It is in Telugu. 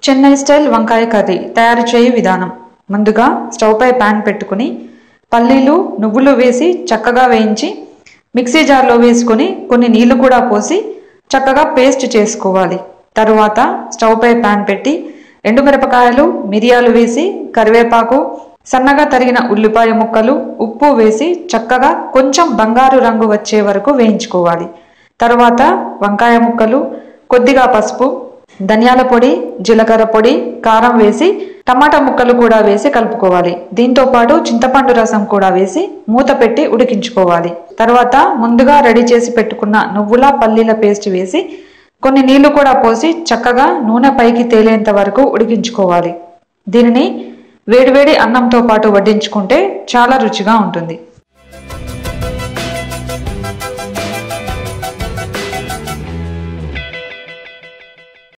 చెన్నై స్టైల్ వంకాయ కర్రీ తయారు చేయు విధానం. ముందుగా స్టవ్ పై పాన్ పెట్టుకుని పల్లీలు నువ్వులు వేసి చక్కగా వేయించి మిక్సీ జార్లో వేసుకొని కొన్ని నీళ్లు కూడా పోసి చక్కగా పేస్ట్ చేసుకోవాలి. తరువాత స్టవ్ పై పాన్ పెట్టి ఎండుమిరపకాయలు మిరియాలు వేసి కరివేపాకు సన్నగా తరిగిన ఉల్లిపాయ ముక్కలు ఉప్పు వేసి చక్కగా కొంచెం బంగారు రంగు వచ్చే వరకు వేయించుకోవాలి. తరువాత వంకాయ ముక్కలు కొద్దిగా పసుపు ధనియాల పొడి జీలకర్ర పొడి కారం వేసి టమాటా ముక్కలు కూడా వేసి కలుపుకోవాలి. దీంతో పాటు చింతపండు రసం కూడా వేసి మూత పెట్టి ఉడికించుకోవాలి. తర్వాత ముందుగా రెడీ చేసి పెట్టుకున్న నువ్వుల పల్లీల పేస్ట్ వేసి కొన్ని నీళ్లు కూడా పోసి చక్కగా నూనె పైకి తేలేంత వరకు ఉడికించుకోవాలి. దీనిని వేడివేడి అన్నంతో పాటు వడ్డించుకుంటే చాలా రుచిగా ఉంటుంది.